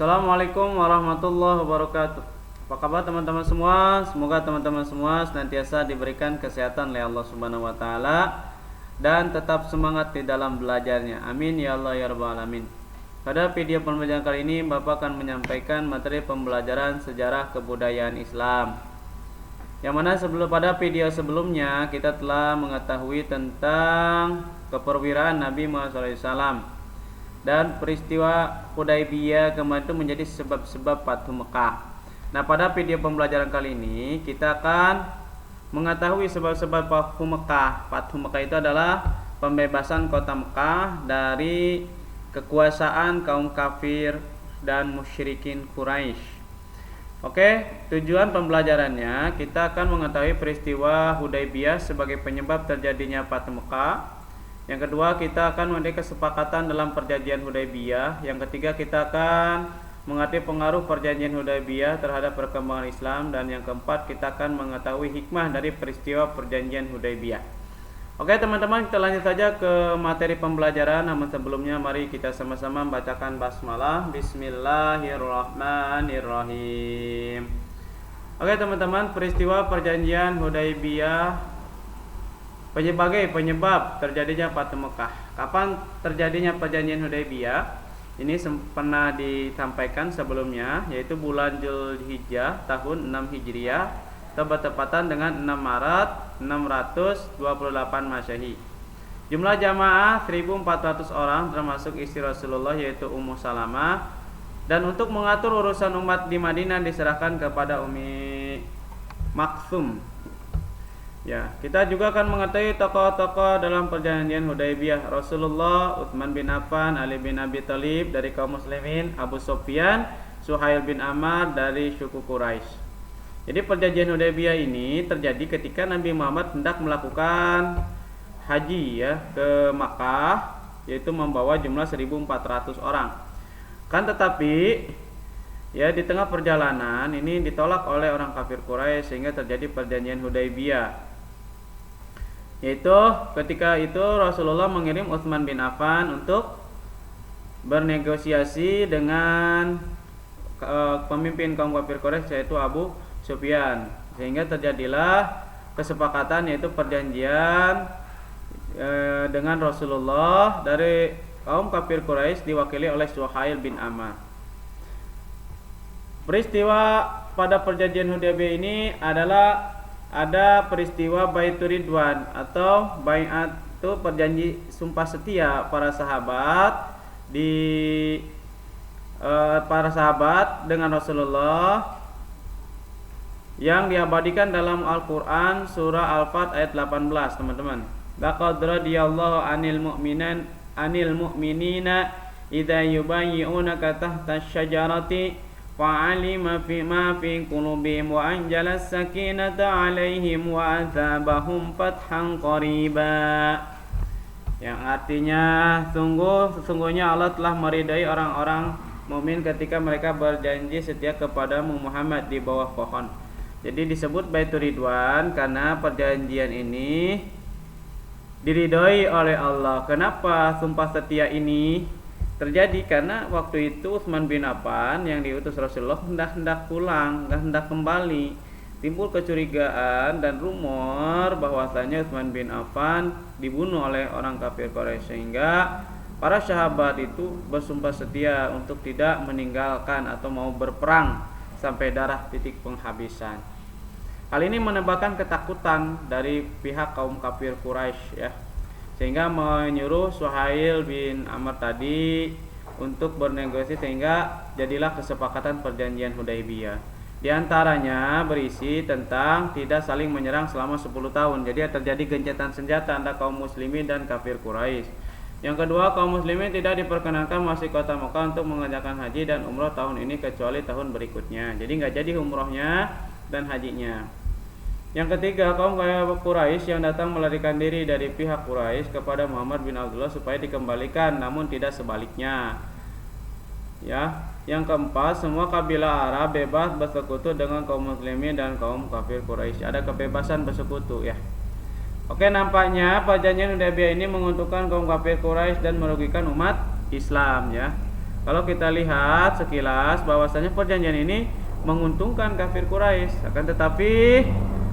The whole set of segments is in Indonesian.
Assalamualaikum warahmatullahi wabarakatuh. Apa kabar teman-teman semua? Semoga teman-teman semua senantiasa diberikan kesehatan oleh Allah Subhanahu wa taala dan tetap semangat di dalam belajarnya. Amin ya Allah ya rabbal alamin. Pada video pembelajaran kali ini Bapak akan menyampaikan materi pembelajaran sejarah kebudayaan Islam. Yang mana pada video sebelumnya kita telah mengetahui tentang keperwiraan Nabi Muhammad SAW dan peristiwa Hudaybiyah kemarin itu menjadi sebab-sebab Fathu Mekah. Nah, pada video pembelajaran kali ini kita akan mengetahui sebab-sebab Fathu Mekah. Fathu Mekah itu adalah pembebasan kota Mekah dari kekuasaan kaum kafir dan musyrikin Quraisy. Oke, tujuan pembelajarannya kita akan mengetahui peristiwa Hudaybiyah sebagai penyebab terjadinya Fathu Mekah. Yang kedua, kita akan mengenai kesepakatan dalam perjanjian Hudaybiyah. Yang ketiga, kita akan mengerti pengaruh perjanjian Hudaybiyah terhadap perkembangan Islam. Dan yang keempat, kita akan mengetahui hikmah dari peristiwa perjanjian Hudaybiyah. Oke teman-teman, kita lanjut saja ke materi pembelajaran. Namun sebelumnya mari kita sama-sama membacakan basmalah. Bismillahirrahmanirrahim. Oke teman-teman, peristiwa perjanjian Hudaybiyah sebagai penyebab terjadinya Fathu Mekah. Kapan terjadinya perjanjian Hudaybiyah? Ini pernah disampaikan sebelumnya, yaitu bulan Zulhijjah tahun 6 Hijriah, bertepatan dengan 6 Maret 628 Masehi. Jumlah jamaah 1.400 orang termasuk istri Rasulullah yaitu Ummu Salamah. Dan untuk mengatur urusan umat di Madinah diserahkan kepada Ummi Maksum. Ya, kita juga akan mengetahui tokoh-tokoh dalam perjanjian Hudaybiyah: Rasulullah, Utsman bin Affan, Ali bin Abi Thalib dari kaum muslimin, Abu Sufyan, Suhail bin Amr dari suku Quraisy. Jadi perjanjian Hudaybiyah ini terjadi ketika Nabi Muhammad hendak melakukan haji ke Makkah, yaitu membawa jumlah 1.400 orang. Kan tetapi di tengah perjalanan ini ditolak oleh orang kafir Quraisy sehingga terjadi perjanjian Hudaybiyah. Yaitu ketika itu Rasulullah mengirim Utsman bin Affan untuk bernegosiasi dengan pemimpin kaum kafir Quraisy yaitu Abu Sufyan, sehingga terjadilah kesepakatan yaitu perjanjian dengan Rasulullah dari kaum kafir Quraisy diwakili oleh Suhail bin Amr. Peristiwa pada perjanjian Hudaybiyah ini adalah ada peristiwa Baitur Ridwan atau baiat, itu perjanji sumpah setia para sahabat dengan Rasulullah yang diabadikan dalam Al-Qur'an surah Al-Fat ayat 18, teman-teman. Laqad radiyallahu anil mu'minina idza yubayyi'unaka tahta asy-syajarati fa'alima ma fi qulubihim wa anjala as-sakinata 'alaihim wa atsabahum fathan qariba. Yang artinya sesungguhnya Allah telah meridai orang-orang mukmin ketika mereka berjanji setia kepadamu Muhammad di bawah pohon. Jadi disebut Baitur Ridwan karena perjanjian ini diridhoi oleh Allah. Kenapa sumpah setia ini terjadi? Karena waktu itu Utsman bin Affan yang diutus Rasulullah hendak pulang, hendak kembali. Timbul kecurigaan dan rumor bahwasanya Utsman bin Affan dibunuh oleh orang kafir Quraisy, sehingga para sahabat itu bersumpah setia untuk tidak meninggalkan atau mau berperang sampai darah titik penghabisan. Hal ini menyebabkan ketakutan dari pihak kaum kafir Quraisy sehingga menyuruh Suhail bin Amr tadi untuk bernegosiasi, sehingga jadilah kesepakatan perjanjian Hudaybiyah. Di antaranya berisi tentang tidak saling menyerang selama 10 tahun. Jadi terjadi gencatan senjata antara kaum muslimin dan kafir Quraisy. Yang kedua, kaum muslimin tidak diperkenankan masuk kota Mekah untuk mengerjakan haji dan umroh tahun ini kecuali tahun berikutnya. Jadi nggak jadi umrohnya dan hajinya. Yang ketiga, kaum Quraisy yang datang melarikan diri dari pihak Quraisy kepada Muhammad bin Abdullah supaya dikembalikan, namun tidak sebaliknya. Yang keempat, semua kabilah Arab bebas bersekutu dengan kaum muslimin dan kaum kafir Quraisy. Ada kebebasan bersekutu Oke, nampaknya perjanjian Hudaybiyah ini menguntungkan kaum kafir Quraisy dan merugikan umat Islam Kalau kita lihat sekilas bahwasanya perjanjian ini menguntungkan kafir Quraisy, akan tetapi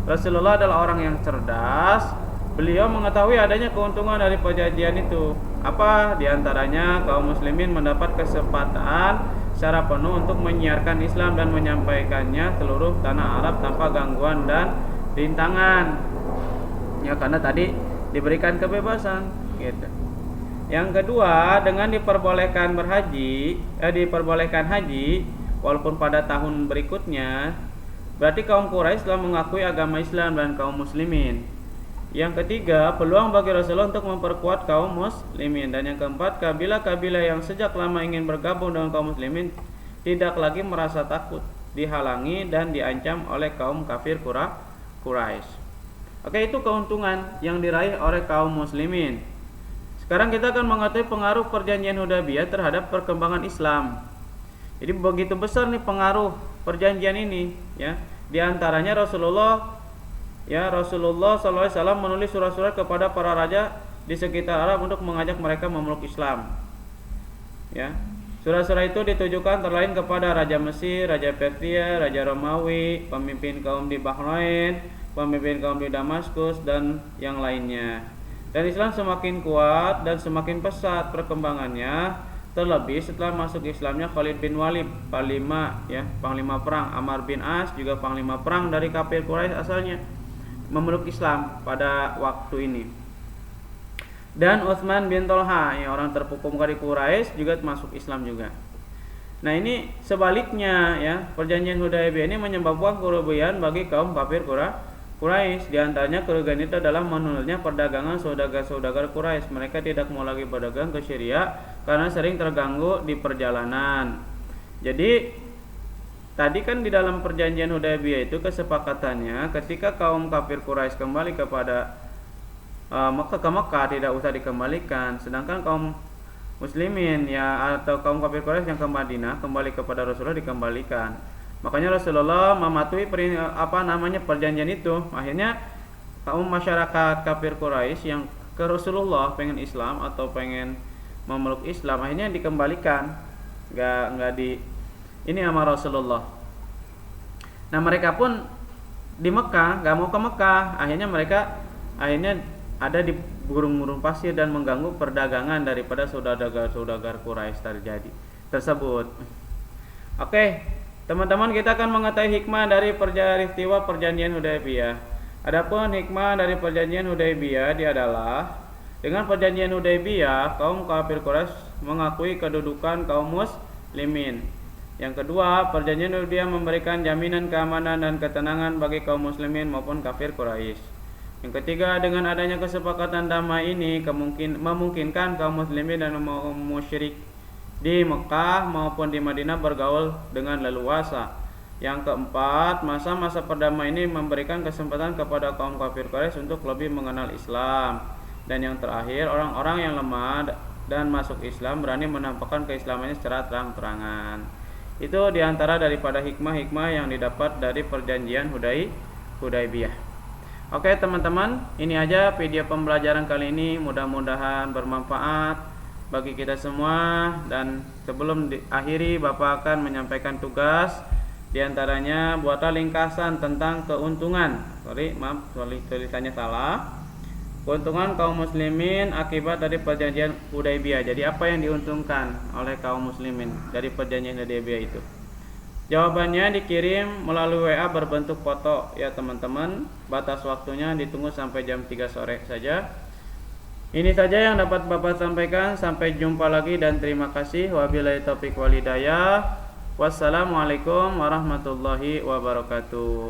Rasulullah adalah orang yang cerdas. Beliau mengetahui adanya keuntungan dari perjanjian itu. Apa? Di antaranya kaum muslimin mendapat kesempatan secara penuh untuk menyiarkan Islam dan menyampaikannya seluruh tanah Arab tanpa gangguan dan rintangan. Ya, karena tadi diberikan kebebasan, gitu. Yang kedua, dengan diperbolehkan haji walaupun pada tahun berikutnya, berarti kaum Quraisy telah mengakui agama Islam dan kaum muslimin. Yang ketiga, peluang bagi Rasulullah untuk memperkuat kaum muslimin. Dan yang keempat, kabilah-kabilah yang sejak lama ingin bergabung dengan kaum muslimin tidak lagi merasa takut, dihalangi dan diancam oleh kaum kafir Quraisy. Oke, itu keuntungan yang diraih oleh kaum muslimin. Sekarang kita akan mengetahui pengaruh perjanjian Hudaybiyah terhadap perkembangan Islam. Jadi begitu besar nih pengaruh perjanjian ini, ya. Di antaranya Rasulullah SAW menulis surat-surat kepada para raja di sekitar Arab untuk mengajak mereka memeluk Islam. Ya. Surat-surat itu ditujukan terlain kepada Raja Mesir, Raja Persia, Raja Romawi, pemimpin kaum di Bahrain, pemimpin kaum di Damaskus, dan yang lainnya. Dan Islam semakin kuat dan semakin pesat perkembangannya, terlebih setelah masuk Islamnya Khalid bin Walid, panglima perang, Amr bin As juga panglima perang dari kafir Quraisy asalnya, memeluk Islam pada waktu ini. Dan Utsman bin Tolha, orang terpukul dari Quraisy, juga masuk Islam juga. Nah, ini sebaliknya, ya, perjanjian Hudaybiyah ini menyebabkan kerugian bagi kaum kafir Quraisy. Di antaranya kerugian itu adalah menurunnya perdagangan saudagar-saudagar Quraisy. Mereka tidak mau lagi berdagang ke Syria karena sering terganggu di perjalanan. Jadi tadi kan di dalam perjanjian Hudaybiyah itu kesepakatannya ketika kaum kafir Quraisy kembali kepada ke Mekah tidak usah dikembalikan, sedangkan kaum muslimin atau kaum kafir Quraisy yang ke Madinah kembali kepada Rasulullah dikembalikan. Makanya Rasulullah mematuhi perjanjian itu. Akhirnya kaum masyarakat kafir Quraisy yang ke Rasulullah pengen Islam atau pengen memeluk Islam akhirnya dikembalikan, nggak ini sama Rasulullah. Nah, mereka pun di Mekah nggak mau ke Mekah, akhirnya ada di gurun-gurun pasir dan mengganggu perdagangan daripada saudagar Quraisy tersebut. Oke, teman-teman, kita akan mengetahui hikmah dari peristiwa perjanjian Hudaybiyah. Adapun hikmah dari perjanjian Hudaybiyah adalah dengan perjanjian Hudaybiyah kaum kafir Quraisy mengakui kedudukan kaum muslimin. Yang kedua, perjanjian Hudaybiyah memberikan jaminan keamanan dan ketenangan bagi kaum muslimin maupun kafir Quraisy. Yang ketiga, dengan adanya kesepakatan damai ini memungkinkan kaum muslimin dan kaum musyrik di Mekah maupun di Madinah bergaul dengan leluasa. Yang keempat, masa-masa perdamaian ini memberikan kesempatan kepada kaum kafir Quraisy untuk lebih mengenal Islam. Dan yang terakhir, orang-orang yang lemah dan masuk Islam berani menampakkan keislamannya secara terang-terangan. Itu diantara daripada hikmah-hikmah yang didapat dari perjanjian Hudaybiyah. Oke, teman-teman, ini aja video pembelajaran kali ini. Mudah-mudahan bermanfaat bagi kita semua. Dan sebelum diakhiri, Bapak akan menyampaikan tugas. Di antaranya buatlah ringkasan tentang keuntungan. Tulisannya salah. Keuntungan kaum muslimin akibat dari perjanjian Hudaybiyah. Jadi apa yang diuntungkan oleh kaum muslimin dari perjanjian Hudaybiyah itu? Jawabannya dikirim melalui WA berbentuk foto, ya teman-teman. Batas waktunya ditunggu sampai jam 3 sore saja. Ini saja yang dapat Bapak sampaikan. Sampai jumpa lagi dan terima kasih. Wabillahi taufiq wal hidayah. Wassalamualaikum warahmatullahi wabarakatuh.